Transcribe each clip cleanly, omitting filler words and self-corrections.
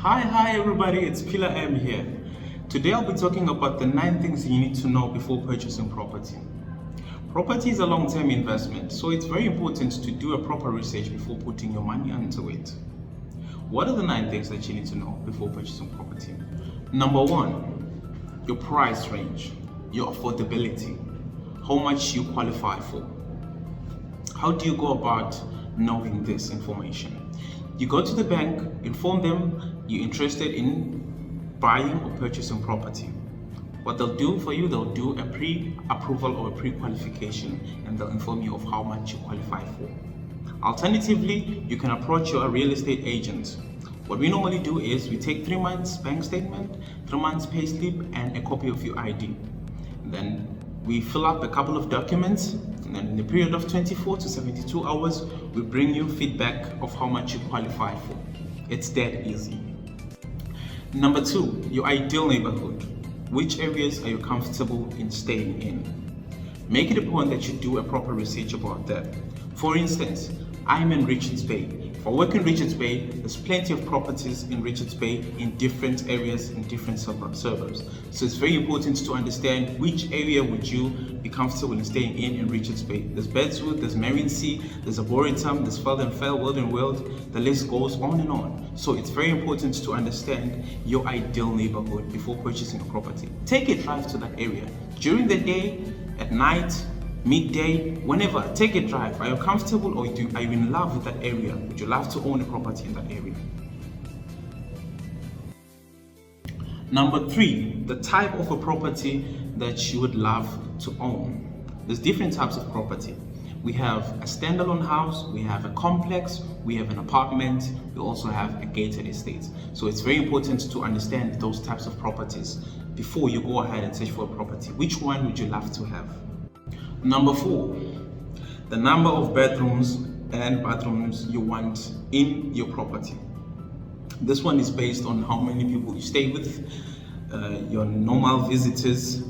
Hi everybody, it's Pillar M here. Today I'll be talking about the 9 things you need to know before purchasing property. Property is a long-term investment, so it's very important to do a proper research before putting your money into it. What are the 9 things that you need to know before purchasing property? Number 1, your price range, your affordability, how much you qualify for. How do you go about knowing this information? You go to the bank, inform them you're interested in buying or purchasing property. What they'll do for you, they'll do a pre-approval or a pre-qualification, and they'll inform you of how much you qualify for. Alternatively, you can approach your real estate agent. What we normally do is we take 3 months bank statement, 3 months payslip, and a copy of your ID. And then we fill up a couple of documents, and then in the period of 24 to 72 hours, we bring you feedback of how much you qualify for. It's that easy. Number 2, your ideal neighborhood. Which areas are you comfortable in staying in? Make it a point that you do a proper research about that. For instance, I'm in Richards Bay. If I work in Richards Bay, there's plenty of properties in Richards Bay in different areas, in different suburbs. So it's very important to understand which area would you be comfortable in staying in Richards Bay. There's Bedswood, there's Marion-C, there's Arboretum, there's Feldenfell, Weldon Weld, the list goes on and on. So it's very important to understand your ideal neighborhood before purchasing a property. Take a drive to that area. During the day, at night, midday, whenever, take a drive. Are you comfortable or are you in love with that area? Would you love to own a property in that area? Number 3, the type of a property that you would love to own. There's different types of property. We have a standalone house, we have a complex, we have an apartment, we also have a gated estate. So it's very important to understand those types of properties before you go ahead and search for a property. Which one would you love to have? Number 4, the number of bedrooms and bathrooms you want in your property. This one is based on how many people you stay with, your normal visitors,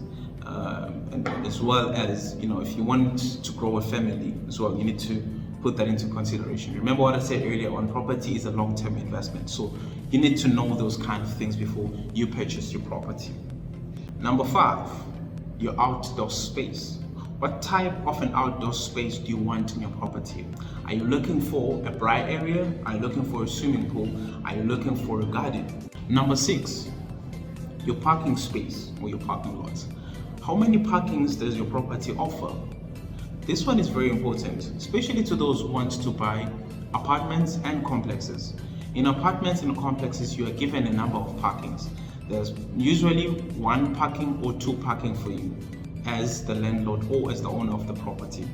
and as well as, if you want to grow a family as well, you need to put that into consideration. Remember what I said earlier on, property is a long-term investment, so you need to know those kind of things before you purchase your property. Number 5, your outdoor space. What type of an outdoor space do you want in your property? Are you looking for a bright area? Are you looking for a swimming pool? Are you looking for a garden? Number 6, your parking space or your parking lot. How many parkings does your property offer? This one is very important, especially to those who want to buy apartments and complexes. In apartments and complexes, you are given a number of parkings. There's usually 1 parking or 2 parking for you as the landlord or as the owner of the property.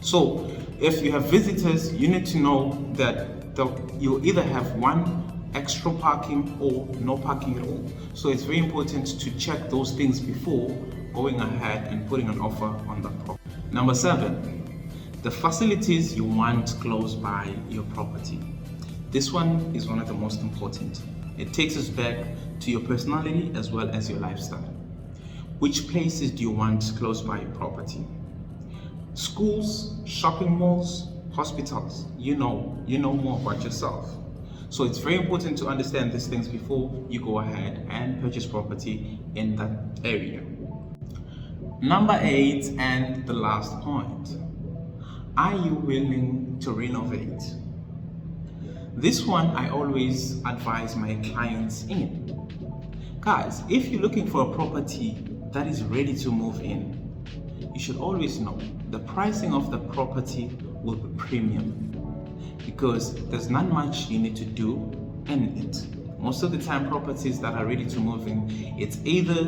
So if you have visitors, you need to know that you'll either have 1 extra parking or no parking at all. So it's very important to check those things before going ahead and putting an offer on that property. Number 7, the facilities you want close by your property. This one is one of the most important. It takes us back to your personality as well as your lifestyle. Which places do you want close by your property? Schools, shopping malls, hospitals. You know more about yourself. So it's very important to understand these things before you go ahead and purchase property in that area. Number 8, and the last point. Are you willing to renovate? This one I always advise my clients in. Guys, if you're looking for a property that is ready to move in, you should always know the pricing of the property will be premium because there's not much you need to do in it. Most of the time, properties that are ready to move in, it's either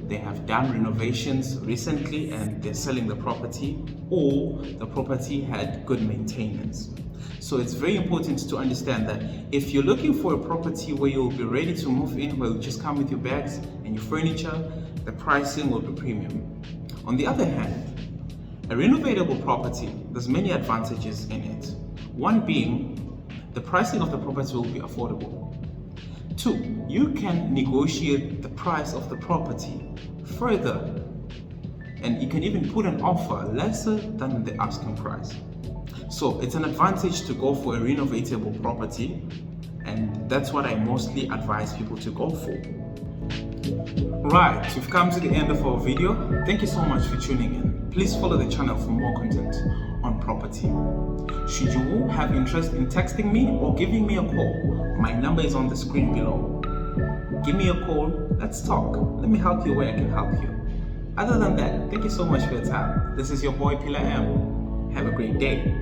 they have done renovations recently and they're selling the property, or the property had good maintenance. So it's very important to understand that if you're looking for a property where you'll be ready to move in, where you just come with your bags and your furniture, the pricing will be premium. On the other hand, a renovatable property, there's many advantages in it. One being, the pricing of the property will be affordable. 2, you can negotiate the price of the property further, and you can even put an offer lesser than the asking price. So it's an advantage to go for a renovatable property, and That's what I mostly advise people to go for. Right, we've come to the end of our video. Thank you so much for tuning in. Please follow the channel for more content on property. Should you have interest in texting me or giving me a call, my number is on the screen below. Give me a call, let's talk. Let me help you where I can help you. Other than that, thank you so much for your time. This is your boy Pillar M. Have a great day.